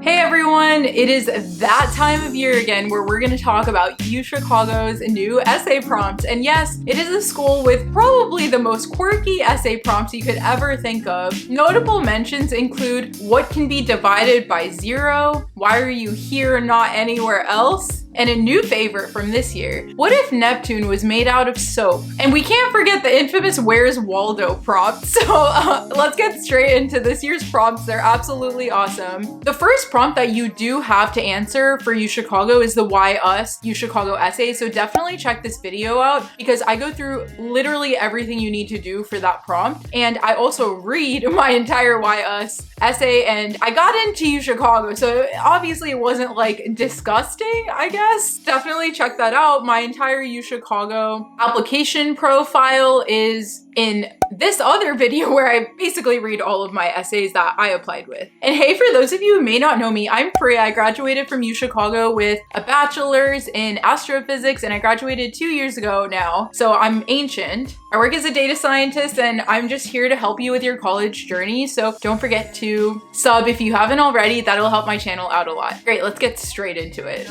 Hey everyone, it is that time of year again where we're going to talk about UChicago's new essay prompts. And yes, it is a school with probably the most quirky essay prompts you could ever think of. Notable mentions include what can be divided by 0, why are you here not anywhere else? And a new favorite from this year, what if Neptune was made out of soap? And we can't forget the infamous Where's Waldo prompt. So let's get straight into this year's prompts. They're absolutely awesome. The first prompt that you do have to answer for UChicago is the Why Us UChicago essay. So definitely check this video out because I go through literally everything you need to do for that prompt. And I also read my entire Why Us essay and I got into UChicago. So obviously it wasn't like disgusting, I guess. Definitely check that out. My entire UChicago application profile is in this other video where I basically read all of my essays that I applied with. And hey, for those of you who may not know me, I'm Priya. I graduated from UChicago with a bachelor's in astrophysics and I graduated 2 years ago now. So I'm ancient. I work as a data scientist and I'm just here to help you with your college journey. So don't forget to sub if you haven't already. That'll help my channel out a lot. Great, let's get straight into it.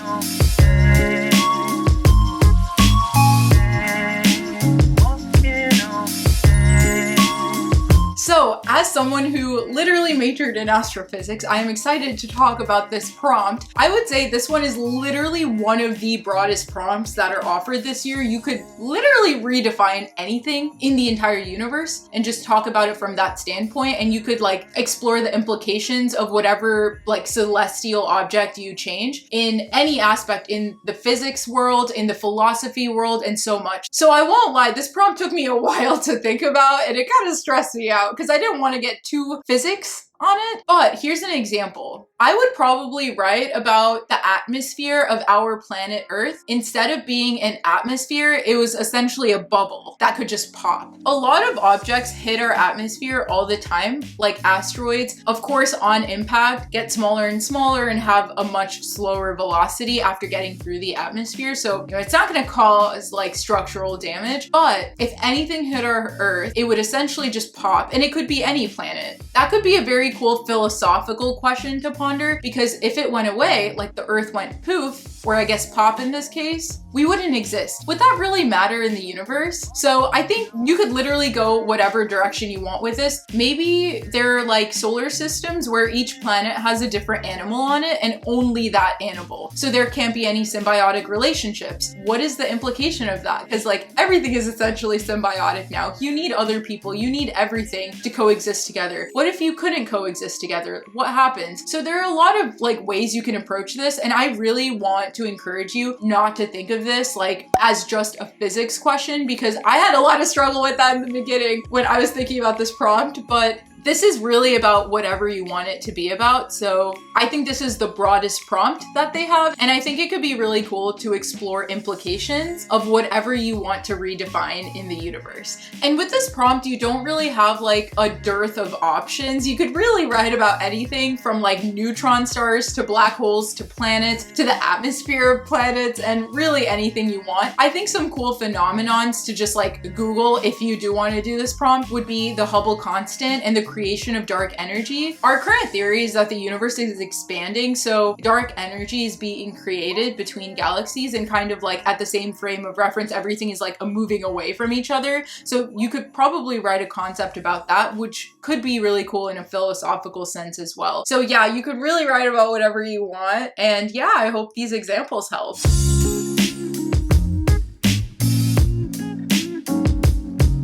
So, as someone who literally majored in astrophysics, I am excited to talk about this prompt. I would say this one is literally one of the broadest prompts that are offered this year. You could literally redefine anything in the entire universe and just talk about it from that standpoint. And you could like explore the implications of whatever like celestial object you change in any aspect in the physics world, in the philosophy world, and so much. So I won't lie, this prompt took me a while to think about and it kind of stressed me out because I didn't want to get too physics on it. But here's an example. I would probably write about the atmosphere of our planet Earth. Instead of being an atmosphere, it was essentially a bubble that could just pop. A lot of objects hit our atmosphere all the time, like asteroids, of course, on impact, get smaller and smaller and have a much slower velocity after getting through the atmosphere. So, it's not going to cause like structural damage, but if anything hit our Earth, it would essentially just pop, and it could be any planet. That could be a very cool philosophical question to ponder, because if it went away, like the Earth went poof, or I guess pop in this case, we wouldn't exist. Would that really matter in the universe? So I think you could literally go whatever direction you want with this. Maybe there are like solar systems where each planet has a different animal on it and only that animal. So there can't be any symbiotic relationships. What is the implication of that? Because like everything is essentially symbiotic now. You need other people, you need everything to coexist together. What if you couldn't coexist together? What happens? So there are a lot of like ways you can approach this, and I really want to encourage you not to think of this like as just a physics question, because I had a lot of struggle with that in the beginning when I was thinking about this prompt, but this is really about whatever you want it to be about. So I think this is the broadest prompt that they have. And I think it could be really cool to explore implications of whatever you want to redefine in the universe. And with this prompt, you don't really have like a dearth of options. You could really write about anything from like neutron stars to black holes to planets to the atmosphere of planets and really anything you want. I think some cool phenomenons to just like Google if you do want to do this prompt would be the Hubble constant and the creation of dark energy. Our current theory is that the universe is expanding, so dark energy is being created between galaxies, and kind of like at the same frame of reference, everything is like a moving away from each other. So you could probably write a concept about that, which could be really cool in a philosophical sense as well. So yeah, you could really write about whatever you want. And yeah, I hope these examples help.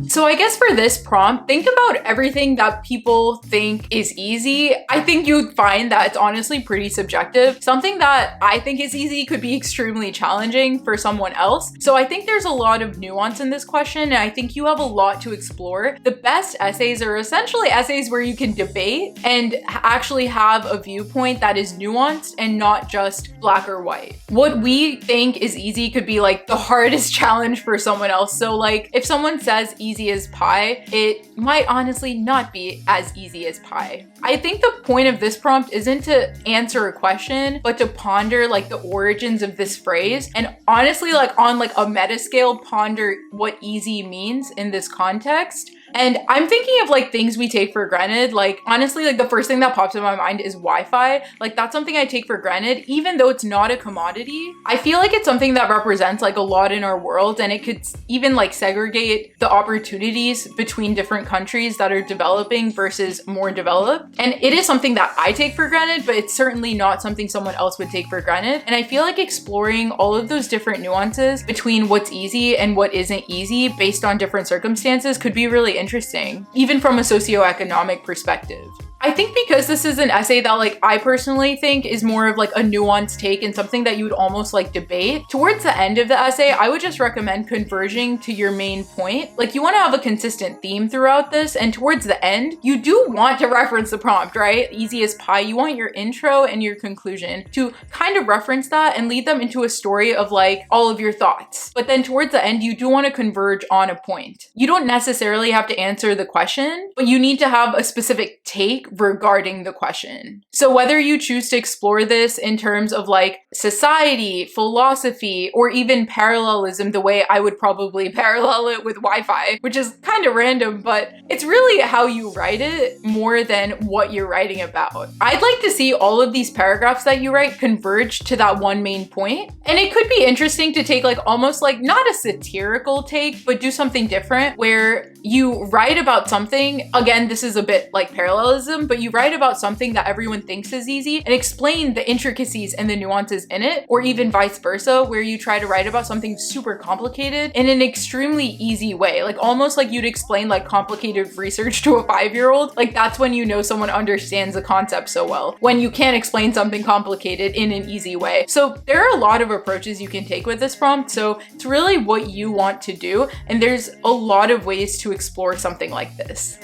So I guess for this prompt, think about everything that people think is easy. I think you'd find that it's honestly pretty subjective. Something that I think is easy could be extremely challenging for someone else. So I think there's a lot of nuance in this question, and I think you have a lot to explore. The best essays are essentially essays where you can debate and actually have a viewpoint that is nuanced and not just black or white. What we think is easy could be like the hardest challenge for someone else. So like if someone says easy as pie, it might honestly not be as easy as pie. I think the point of this prompt isn't to answer a question, but to ponder like the origins of this phrase, and honestly like on like a meta scale, ponder what easy means in this context. And I'm thinking of like things we take for granted. Like honestly, like the first thing that pops in my mind is Wi-Fi. Like that's something I take for granted, even though it's not a commodity. I feel like it's something that represents like a lot in our world, and it could even like segregate the opportunities between different countries that are developing versus more developed. And it is something that I take for granted, but it's certainly not something someone else would take for granted. And I feel like exploring all of those different nuances between what's easy and what isn't easy based on different circumstances could be really interesting, even from a socioeconomic perspective. I think because this is an essay that like I personally think is more of like a nuanced take and something that you would almost like debate, towards the end of the essay, I would just recommend converging to your main point. Like you want to have a consistent theme throughout this, and towards the end, you do want to reference the prompt, right? Easy as pie. You want your intro and your conclusion to kind of reference that and lead them into a story of like all of your thoughts. But then towards the end, you do want to converge on a point. You don't necessarily have to answer the question, but you need to have a specific take regarding the question. So whether you choose to explore this in terms of like society, philosophy, or even parallelism, the way I would probably parallel it with Wi-Fi, which is kind of random, but it's really how you write it more than what you're writing about. I'd like to see all of these paragraphs that you write converge to that one main point. And it could be interesting to take like almost like not a satirical take, but do something different where you write about something. Again, this is a bit like parallelism, but you write about something that everyone thinks is easy and explain the intricacies and the nuances in it, or even vice versa, where you try to write about something super complicated in an extremely easy way, like almost like you'd explain like complicated research to a 5-year-old. Like that's when you know someone understands the concept so well, when you can't explain something complicated in an easy way. So there are a lot of approaches you can take with this prompt, so it's really what you want to do, and there's a lot of ways to explore something like this.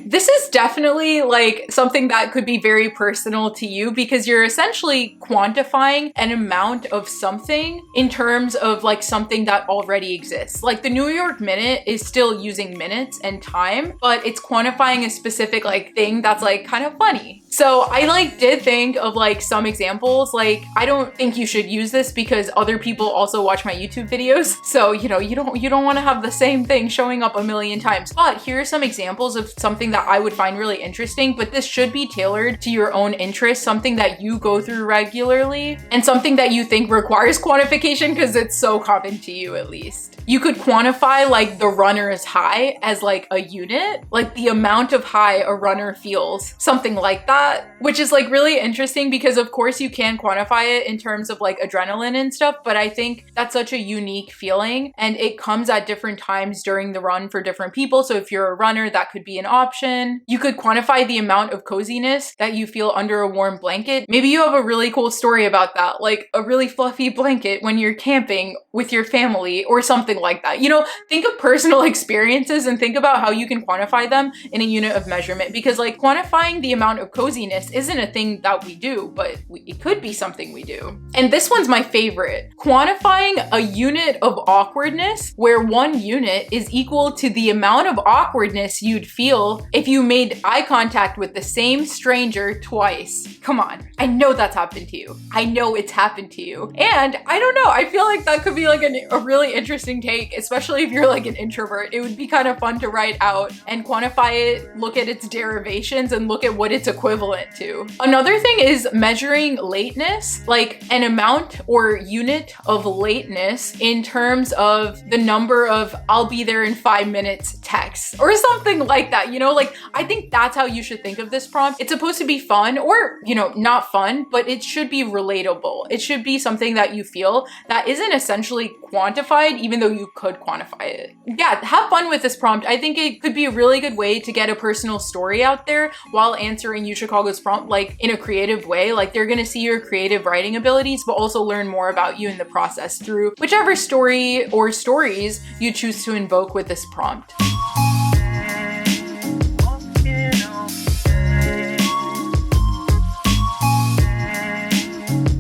This is definitely like something that could be very personal to you because you're essentially quantifying an amount of something in terms of like something that already exists. Like the New York Minute is still using minutes and time, but it's quantifying a specific like thing that's like kind of funny. So I like did think of like some examples. Like I don't think you should use this because other people also watch my YouTube videos. So you know, you don't want to have the same thing showing up a million times. But here are some examples of something that I would find really interesting, but this should be tailored to your own interests, something that you go through regularly and something that you think requires quantification because it's so common to you at least. You could quantify like the runner's high as like a unit, like the amount of high a runner feels, something like that, which is like really interesting because of course you can quantify it in terms of like adrenaline and stuff, but I think that's such a unique feeling and it comes at different times during the run for different people. So if you're a runner, that could be an option. You could quantify the amount of coziness that you feel under a warm blanket. Maybe you have a really cool story about that, like a really fluffy blanket when you're camping with your family or something like that. You know, think of personal experiences and think about how you can quantify them in a unit of measurement, because like quantifying the amount of coziness isn't a thing that we do, but it could be something we do. And this one's my favorite. Quantifying a unit of awkwardness where one unit is equal to the amount of awkwardness you'd feel if you made eye contact with the same stranger twice. Come on. I know that's happened to you. I know it's happened to you. And I don't know, I feel like that could be like a really interesting take, especially if you're like an introvert. It would be kind of fun to write out and quantify it, look at its derivations and look at what it's equivalent to. Another thing is measuring lateness, like an amount or unit of lateness in terms of the number of I'll be there in 5 minutes texts or something like that. You know, like I think that's how you should think of this prompt. It's supposed to be fun or, you know, not fun, but it should be relatable. It should be something that you feel that isn't essentially quantified, even though you could quantify it. Yeah, have fun with this prompt. I think it could be a really good way to get a personal story out there while answering UChicago's prompt, like in a creative way. Like they're gonna see your creative writing abilities, but also learn more about you in the process through whichever story or stories you choose to invoke with this prompt.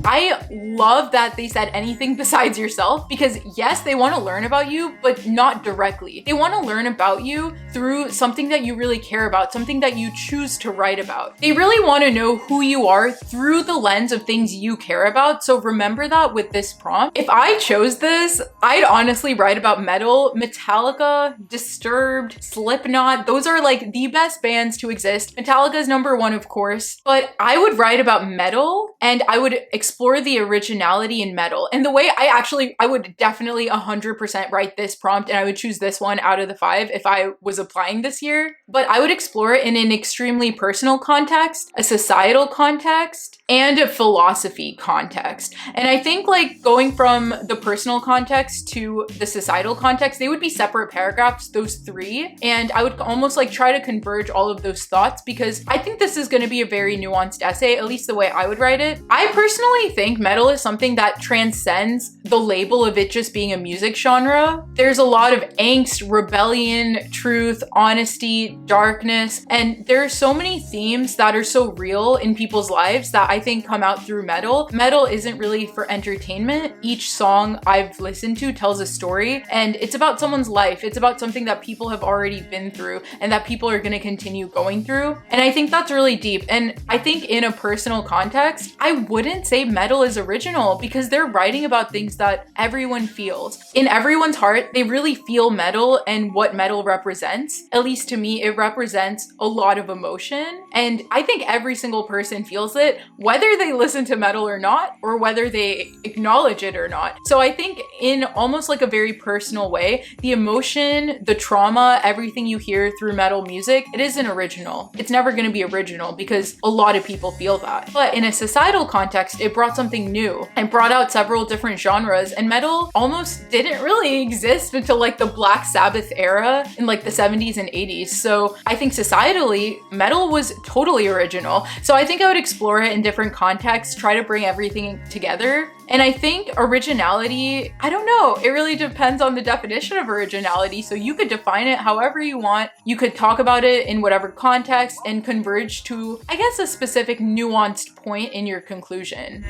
I love that they said anything besides yourself, because yes, they want to learn about you, but not directly. They want to learn about you through something that you really care about, something that you choose to write about. They really want to know who you are through the lens of things you care about. So remember that with this prompt. If I chose this, I'd honestly write about metal. Metallica, Disturbed, Slipknot, those are like the best bands to exist. Metallica is number one, of course, but I would write about metal and I would explore the originality in metal. And the way I would definitely 100% write this prompt, and I would choose this one out of the 5 if I was applying this year. But I would explore it in an extremely personal context, a societal context, and a philosophy context. And I think like going from the personal context to the societal context, they would be separate paragraphs, those 3. And I would almost like try to converge all of those thoughts, because I think this is going to be a very nuanced essay, at least the way I would write it. I personally think metal is something that transcends the label of it just being a music genre. There's a lot of angst, rebellion, truth, honesty, darkness, and there are so many themes that are so real in people's lives that I think come out through metal. Metal isn't really for entertainment. Each song I've listened to tells a story, and it's about someone's life. It's about something that people have already been through and that people are going to continue going through. And I think that's really deep. And I think in a personal context, I wouldn't say metal is original, because they're writing about things that everyone feels. In everyone's heart, they really feel metal and what metal represents. At least to me, it represents a lot of emotion. And I think every single person feels it, whether they listen to metal or not, or whether they acknowledge it or not. So I think in almost like a very personal way, the emotion, the trauma, everything you hear through metal music, it isn't original. It's never going to be original because a lot of people feel that. But in a societal context, it brought something new and brought out several different genres, and metal almost didn't really exist until like the Black Sabbath era in like the 70s and 80s. So I think societally, metal was totally original. So I think I would explore it in different contexts, try to bring everything together. And I think originality, I don't know, it really depends on the definition of originality. So you could define it however you want. You could talk about it in whatever context and converge to, I guess, a specific nuanced point in your conclusion.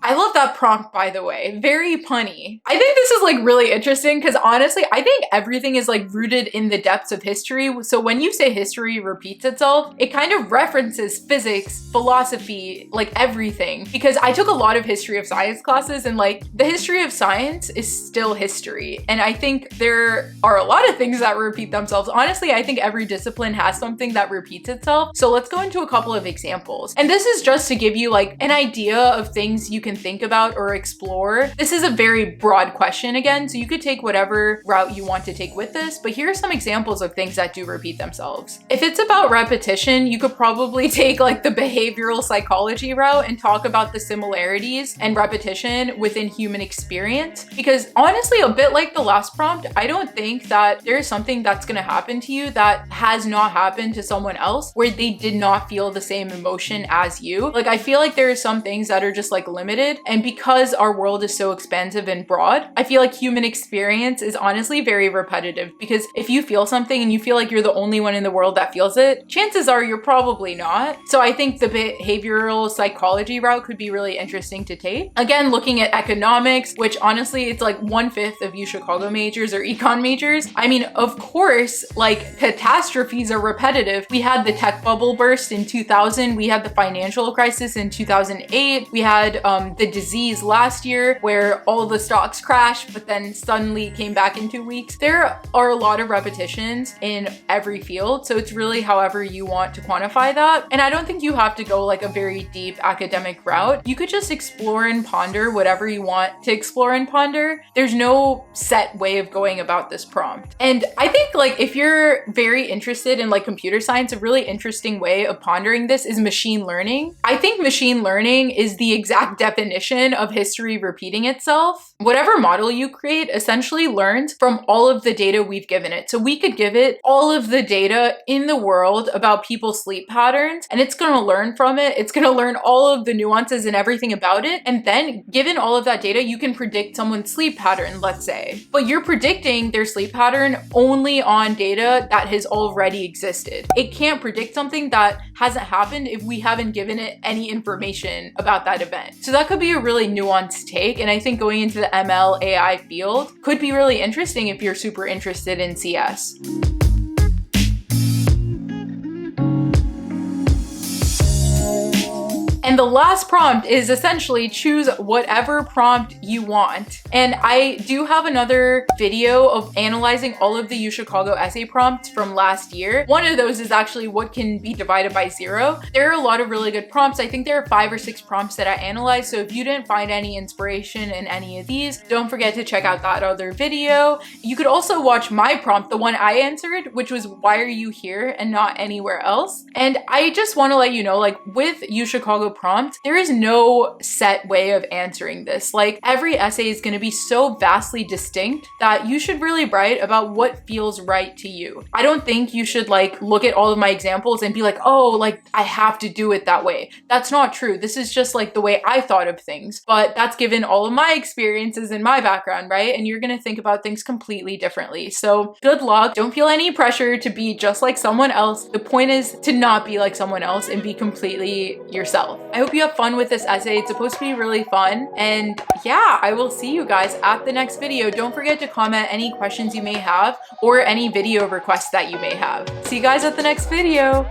I love that prompt, by the way. Very punny. I think this is like really interesting because honestly, I think everything is like rooted in the depths of history. So when you say history repeats itself, it kind of references physics, philosophy, like everything. Because I took a lot of history of science classes, and like the history of science is still history. And I think there are a lot of things that repeat themselves. Honestly, I think every discipline has something that repeats itself. So let's go into a couple of examples. And this is just to give you like an idea of things you can think about or explore. This is a very broad question again, so you could take whatever route you want to take with this, but here are some examples of things that do repeat themselves. If it's about repetition, you could probably take like the behavioral psychology route and talk about the similarities and repetition within human experience, because honestly, a bit like the last prompt, I don't think that there's something that's going to happen to you that has not happened to someone else where they did not feel the same emotion as you. Like I feel like there are some things that are just like limited. And because our world is so expansive and broad, I feel like human experience is honestly very repetitive, because if you feel something and you feel like you're the only one in the world that feels it, chances are you're probably not. So I think the behavioral psychology route could be really interesting to take. Again, looking at economics, which honestly, it's like 1/5 of UChicago majors or econ majors. I mean, of course, like catastrophes are repetitive. We had the tech bubble burst in 2000. We had the financial crisis in 2008. We had the disease last year where all the stocks crashed, but then suddenly came back in 2 weeks. There are a lot of repetitions in every field. So it's really however you want to quantify that. And I don't think you have to go like a very deep academic route. You could just explore and ponder whatever you want to explore and ponder. There's no set way of going about this prompt. And I think like if you're very interested in like computer science, a really interesting way of pondering this is machine learning. I think machine learning is the exact definition definition of history repeating itself. Whatever model you create essentially learns from all of the data we've given it. So we could give it all of the data in the world about people's sleep patterns, and it's going to learn from it. It's going to learn all of the nuances and everything about it. And then given all of that data, you can predict someone's sleep pattern, let's say. But you're predicting their sleep pattern only on data that has already existed. It can't predict something that hasn't happened if we haven't given it any information about that event. So that could be a really nuanced take. And I think going into the ML AI field could be really interesting if you're super interested in CS. And the last prompt is essentially choose whatever prompt you want. And I do have another video of analyzing all of the UChicago essay prompts from last year. One of those is actually what can be divided by 0. There are a lot of really good prompts. I think there are 5 or 6 prompts that I analyzed. So if you didn't find any inspiration in any of these, don't forget to check out that other video. You could also watch my prompt, the one I answered, which was why are you here and not anywhere else? And I just want to let you know, like with UChicago prompt, there is no set way of answering this. Like every essay is going to be so vastly distinct that you should really write about what feels right to you. I don't think you should like look at all of my examples and be like, oh, like I have to do it that way. That's not true. This is just like the way I thought of things, but that's given all of my experiences and my background, right? And you're going to think about things completely differently. So good luck. Don't feel any pressure to be just like someone else. The point is to not be like someone else and be completely yourself. I hope you have fun with this essay. It's supposed to be really fun. And yeah, I will see you guys at the next video. Don't forget to comment any questions you may have or any video requests that you may have. See you guys at the next video.